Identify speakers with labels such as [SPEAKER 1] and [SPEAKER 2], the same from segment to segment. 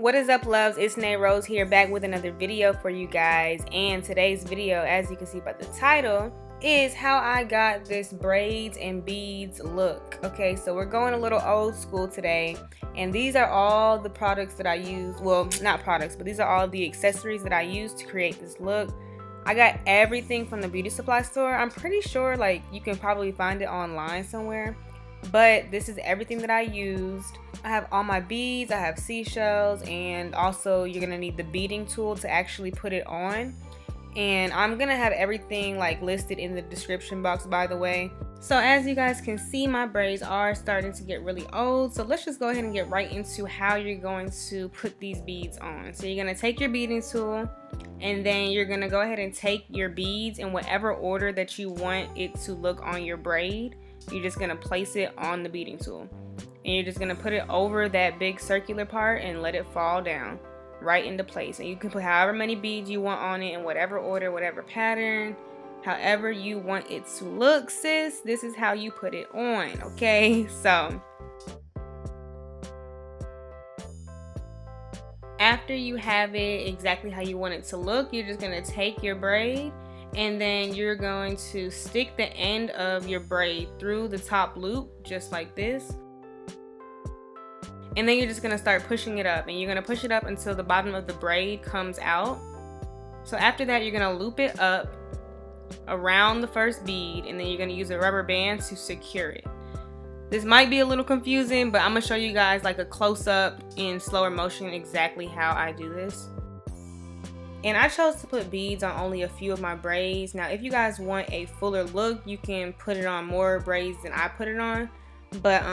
[SPEAKER 1] What is up, loves? It's Nay Rose here, back with another video for you guys. And today's video, as you can see by the title, is how I got this braids and beads look. Okay, so we're going a little old school today, and these are all the products that I use. Well, not products, but these are all the accessories that I use to create this look. I got everything from the beauty supply store. I'm pretty sure like you can probably find it online somewhere, but this is everything that I used. I have all my beads, I have seashells, and also you're gonna need the beading tool to actually put it on. And I'm gonna have everything like listed in the description box, by the way. So as you guys can see, my braids are starting to get really old, so let's just go ahead and get right into how you're going to put these beads on. So you're gonna take your beading tool, and then you're gonna go ahead and take your beads in whatever order that you want it to look on your braid. You're just gonna place it on the beading tool, and you're just gonna put it over that big circular part and let it fall down right into place. And you can put however many beads you want on it in whatever order, whatever pattern, however you want it to look, sis. This is how you put it on, okay? So after you have it exactly how you want it to look, you're just gonna take your braid, and then you're going to stick the end of your braid through the top loop just like this. And then you're just gonna start pushing it up, and you're gonna push it up until the bottom of the braid comes out. So after that, you're gonna loop it up around the first bead, and then you're gonna use a rubber band to secure it. This might be a little confusing, but I'm gonna show you guys like a close-up in slower motion exactly how I do this. And I chose to put beads on only a few of my braids. Now if you guys want a fuller look, you can put it on more braids than I put it on. But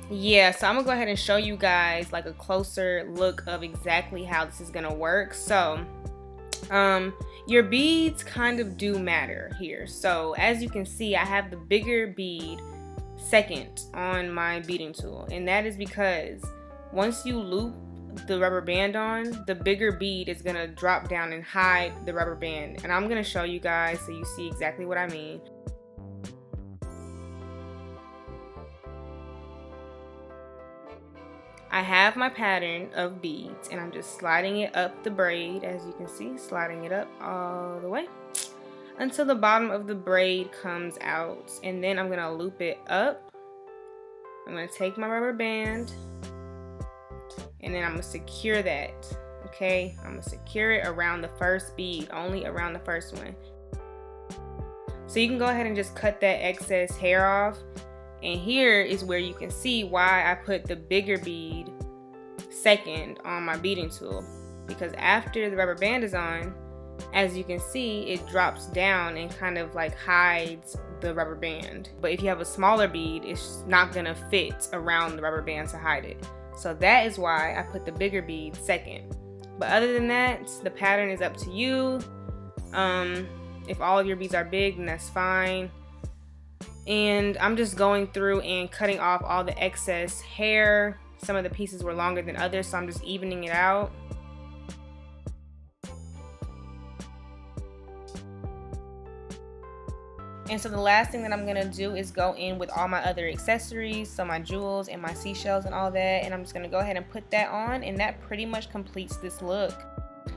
[SPEAKER 1] yeah, so I'm gonna go ahead and show you guys like a closer look of exactly how this is gonna work. So your beads kind of do matter here. So as you can see, I have the bigger bead second on my beading tool, and that is because once you loop the rubber band on, the bigger bead is gonna drop down and hide the rubber band. And I'm gonna show you guys so you see exactly what I mean. I have my pattern of beads, and I'm just sliding it up the braid, as you can see, sliding it up all the way until the bottom of the braid comes out. And then I'm gonna loop it up. I'm gonna take my rubber band, and then I'm gonna secure that. Okay, I'm gonna secure it around the first bead, only around the first one. So you can go ahead and just cut that excess hair off. And here is where you can see why I put the bigger bead second on my beading tool, because after the rubber band is on, as you can see, it drops down and kind of like hides the rubber band. But if you have a smaller bead, it's not gonna fit around the rubber band to hide it. So that is why I put the bigger bead second. But other than that, the pattern is up to you. If all of your beads are big, then that's fine. And I'm just going through and cutting off all the excess hair. Some of the pieces were longer than others, so I'm just evening it out. And so the last thing that I'm gonna do is go in with all my other accessories, so my jewels and my seashells and all that, and I'm just gonna go ahead and put that on, and that pretty much completes this look.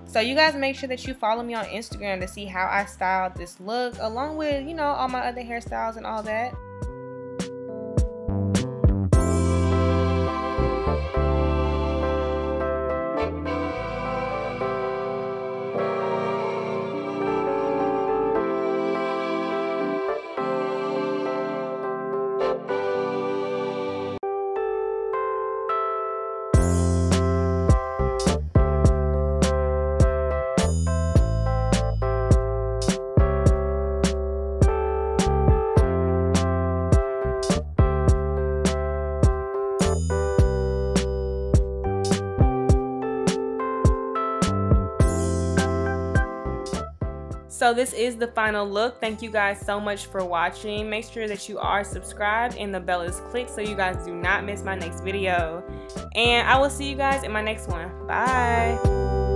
[SPEAKER 1] So you guys make sure that you follow me on Instagram to see how I styled this look, along with, you know, all my other hairstyles and all that. So this is the final look. Thank you guys so much for watching. Make sure that you are subscribed and the bell is clicked so you guys do not miss my next video. And I will see you guys in my next one. Bye.